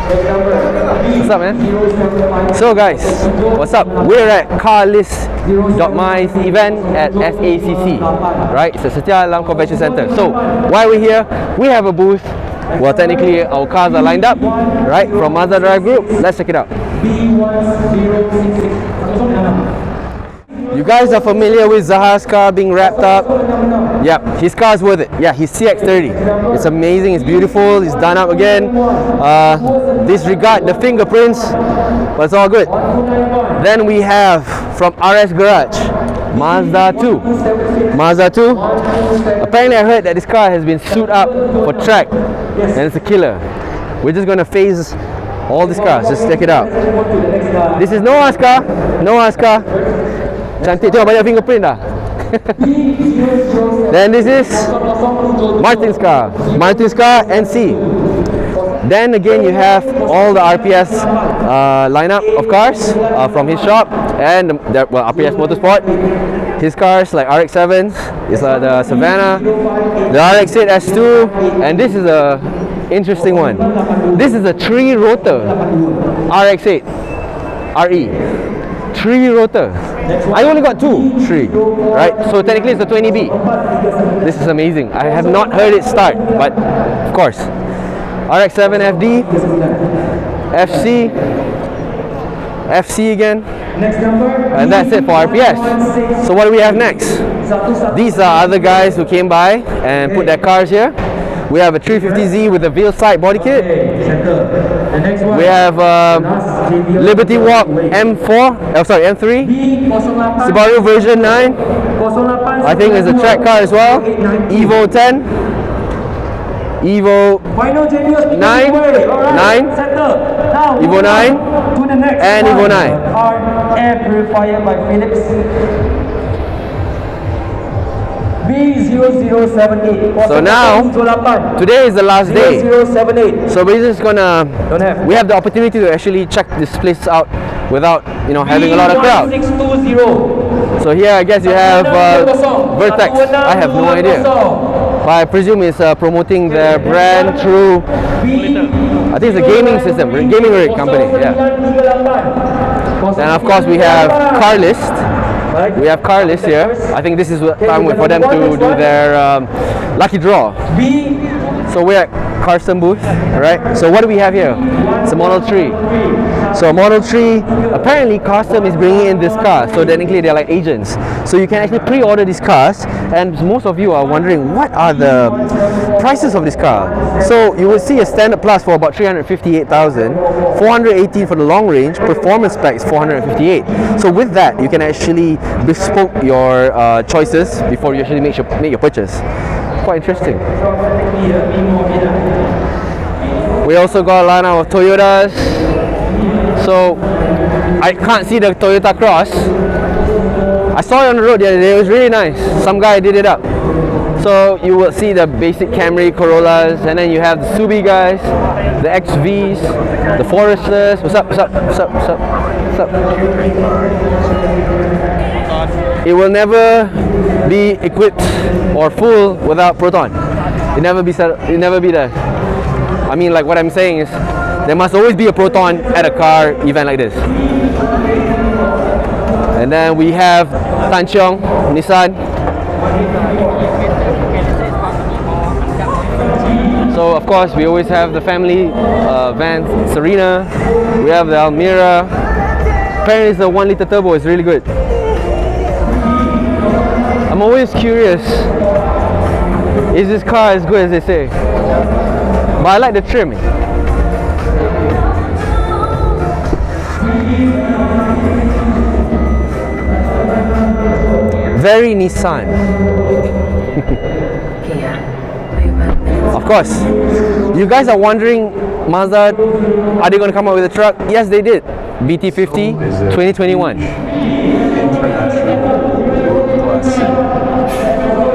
What's up, man? So guys, what's up? We're at Carlist.my event at SACC, right? It's a Setia Alam Convention Center. So why we're here, we have a booth. Well, technically our cars are lined up, right? From Mazda Drive Group. Let's check it out. You guys are familiar with Zahar's car being wrapped up? Yep, his car's worth it. Yeah, his CX-30. It's amazing, it's beautiful, it's done up again. Disregard the fingerprints, but it's all good. Then we have from RS Garage, Mazda 2. Mazda 2. Apparently I heard that this car has been suited up for track and it's a killer. We're just gonna phase all these cars, just check it out. This is Noah's car. Noah's car. Cantik, tengok banyak fingerprint dah. Then this is Martin's car. Martin's car NC. Then again you have all the RPS lineup of cars from his shop and RPS Motorsport. His cars like RX-7s, it's like the Savannah, the RX-8 S2, and this is a interesting one. This is a 3-rotor RX-8 RE. 3-rotor. I only got 3, right? So technically it's the 20B. This is amazing. I have not heard it start, but of course. RX-7 FD, FC, FC again, and that's it for RPS. So what do we have next? These are other guys who came by and put their cars here. We have a 350Z with a veil side body kit. We have Liberty Walk M3, Subaru version 9. I think it's a track car as well. Evo 10, Evo 9, Evo 9, and Evo 9. Air purifier by Philips. B0078. So now, today is the last day. 0078. So we're just gonna, we have the opportunity to actually check this place out without, having a lot of crowd. 620. So here I guess you have Vertex. I have no idea. But I presume it's promoting their brand through, I think it's a gaming system, gaming rig company, yeah. Then of course we have Carlist. We have Carlist here. I think this is time for them to do their lucky draw. So we're at Carson booth, alright? So what do we have here? It's a Model 3. So Model 3, apparently Custom is bringing in this car, so technically they're like agents. So you can actually pre-order these cars, and most of you are wondering what are the prices of this car. So you will see a Standard Plus for about 358,000, 418 for the long range, performance specs 458. So with that, you can actually bespoke your choices before you actually make your purchase. Quite interesting. We also got a lineup of Toyotas. So I can't see the Toyota Cross. I saw it on the road the other day. It was really nice. Some guy did it up. So you will see the basic Camry Corollas, and then you have the Subi guys, the XVs, the Foresters. What's up? What's up? What's up? What's up? What's up? It will never be equipped or full without Proton. It never be there. I mean, like what I'm saying is, there must always be a Proton at a car event like this. And then we have Tan Cheong, Nissan. So of course we always have the family van, Serena. We have the Almira. Apparently the 1-liter turbo is really good. I'm always curious, is this car as good as they say? But I like the trim. Very Nissan. Of course, you guys are wondering, Mazda, are they going to come out with a truck? Yes, they did. BT50 2021.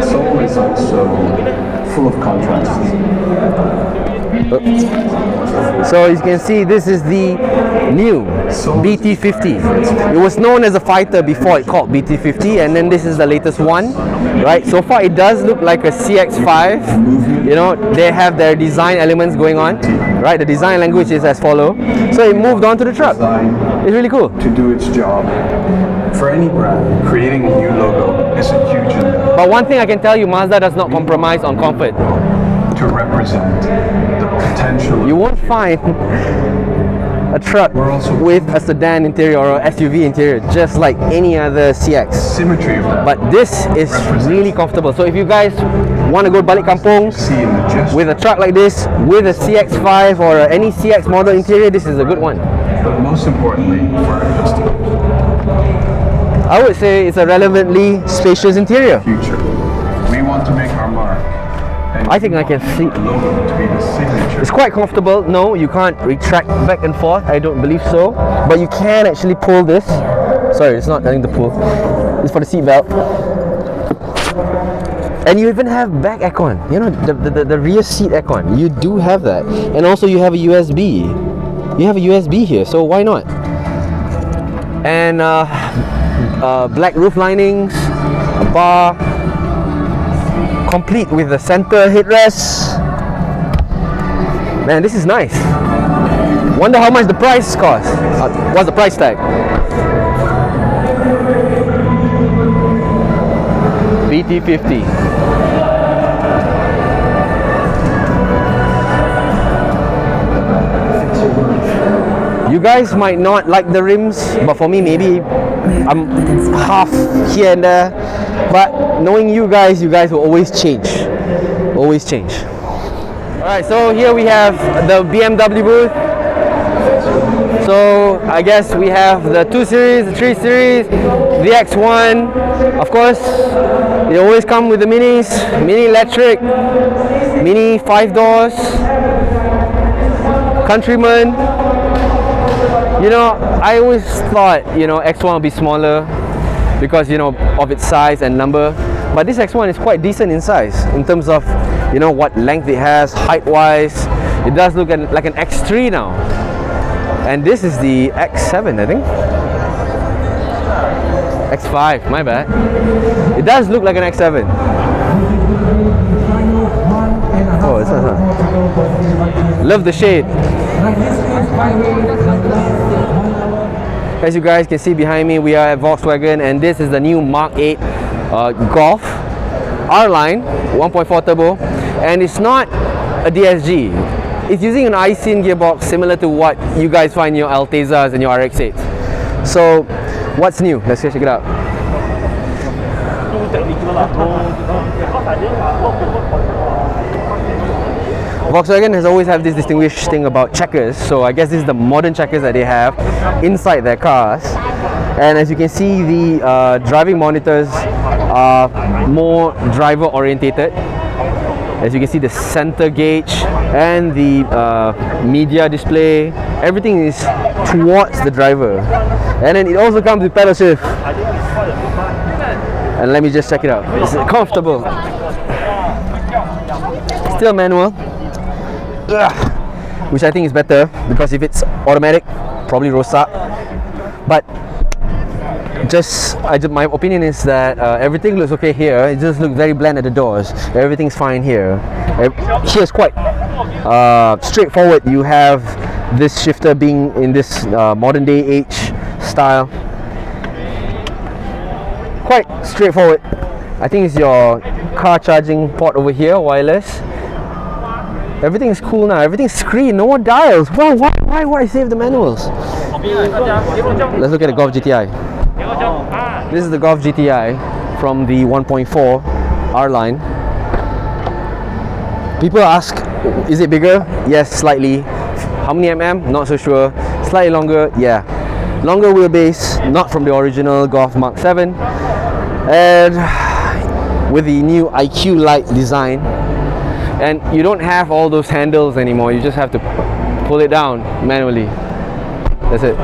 Soul is also full of contrast. So you can see this is the new BT50. It was known as a fighter before it called BT50, and then this is the latest one, right? So far it does look like a CX-5. You know, they have their design elements going on, right? The design language is as follow. So it moved on to the truck. It's really cool. To do its job. For any brand, creating a new logo is a huge endeavor. But one thing I can tell you, Mazda does not compromise on comfort. To represent the potential. You won't find a truck with a sedan interior or a SUV interior just like any other CX. Symmetry of that. But this is really comfortable. So if you guys want to go balik kampung with a truck like this, with a CX-5 or any CX model interior, this is a good one. But most importantly, for our customers. I would say it's a relevantly spacious interior. Future. We want to make our mark. I think I can see. The logo to be the signature. It's quite comfortable. No, you can't retract back and forth. I don't believe so. But you can actually pull this. Sorry, it's not nothing to pull. It's for the seat belt. And you even have back aircon. You know, the rear seat aircon. You do have that. And also you have a USB. You have a USB here, so why not? And black roof linings, a bar, complete with the center headrest. Man, this is nice. Wonder how much the price cost. What's the price tag? BT50. You guys might not like the rims, but for me, maybe I'm half here and there. But knowing you guys will always change. Always change. Alright, so here we have the BMW booth. So I guess we have the 2 Series, the 3 Series, the X1. Of course, they always come with the Minis, Mini Electric, Mini 5 doors, Countryman. You know, I always thought, you know, X1 would be smaller because, you know, of its size and number. But this X1 is quite decent in size in terms of, you know, what length it has, height-wise. It does look like an X3 now. And this is the X7, I think. X5, my bad. It does look like an X7. Oh, it's not. Love the shade. As you guys can see behind me, we are at Volkswagen, and this is the new Mark 8 Golf R-Line 1.4 turbo, and it's not a DSG. It's using an IC gearbox similar to what you guys find in your Altezas and your RX-8s. So, what's new? Let's check it out. Volkswagen has always had this distinguished thing about checkers, so I guess this is the modern checkers that they have inside their cars. And as you can see, the driving monitors are more driver orientated. As you can see, the center gauge and the media display, everything is towards the driver. And then it also comes with pedal shift. And let me just check it out. It's comfortable. Still manual. Which I think is better, because if it's automatic, probably rosak. But my opinion is that everything looks okay here. It just looks very bland at the doors. Everything's fine here. Here's quite straightforward. You have this shifter being in this modern day age style. Quite straightforward. I think it's your car charging port over here, wireless. Everything is cool now. Everything's screen, no more dials. Why save the manuals? Let's look at the Golf GTI. This is the Golf GTI from the 1.4 R-Line. People ask, is it bigger? Yes, slightly. How many mm? Not so sure. Slightly longer? Yeah. Longer wheelbase, not from the original Golf Mark 7. And with the new IQ Lite design. And you don't have all those handles anymore. You just have to pull it down manually. That's it.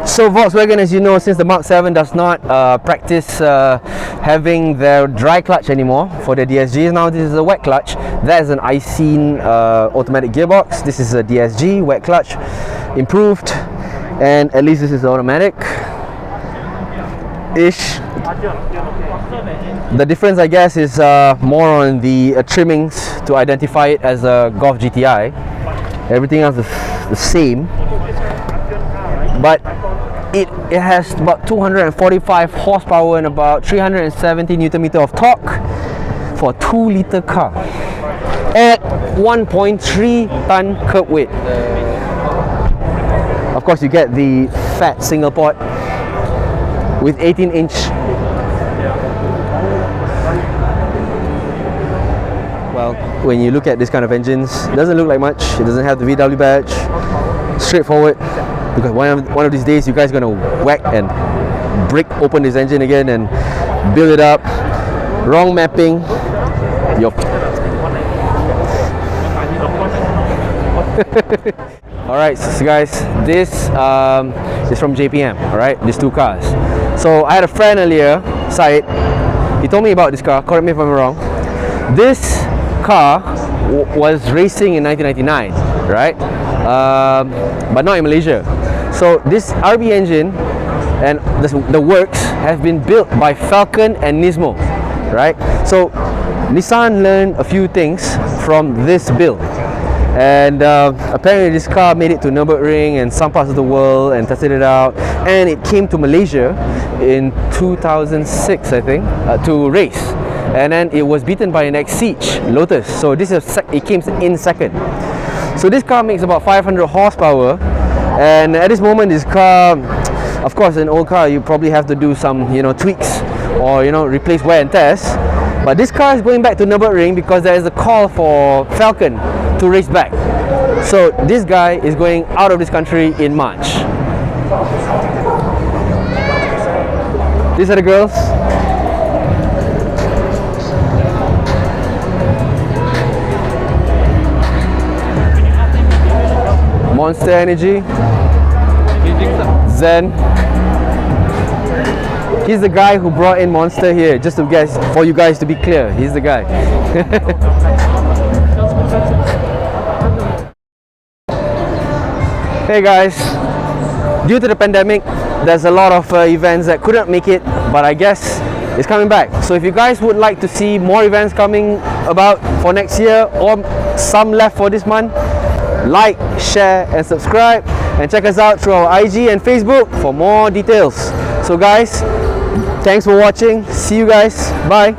So Volkswagen, as you know, since the Mark 7 does not practice having their dry clutch anymore for the DSGs. Now this is a wet clutch. That is an Icene automatic gearbox. This is a DSG wet clutch, improved, and at least this is automatic-ish. The difference, I guess, is more on the trimmings to identify it as a Golf GTI. Everything else is the same, but it has about 245 horsepower and about 370 Nm of torque for a 2-litre car at 1.3 ton curb weight. Of course, you get the fat single port with 18-inch. Well, when you look at this kind of engines, it doesn't look like much. It doesn't have the VW badge. Straightforward, because one of these days you guys are gonna whack and break open this engine again and build it up. Wrong mapping. Alright, so guys, this is from JPM, alright, these two cars. So I had a friend earlier, Syed, he told me about this car, correct me if I'm wrong. This car was racing in 1999, right? But not in Malaysia. So this RB engine and the works have been built by Falcon and Nismo, right? So Nissan learned a few things from this build, and apparently this car made it to Nürburgring and some parts of the world and tested it out, and it came to Malaysia in 2006, I think, to race. And then it was beaten by an Exige Lotus. So this is it came in second. So this car makes about 500 horsepower, and at this moment this car, of course, an old car, you probably have to do some tweaks or replace wear and test. But this car is going back to Nürburgring because there is a call for Falcon to race back. So this guy is going out of this country in March. These are the girls. Monster Energy, Zen. He's the guy who brought in Monster here, just to guess, for you guys to be clear. He's the guy. Hey guys, due to the pandemic, there's a lot of events that couldn't make it, but I guess it's coming back. So if you guys would like to see more events coming about for next year, or some left for this month, like, share and subscribe, and check us out through our IG and Facebook for more details. So guys, thanks for watching. See you guys. Bye.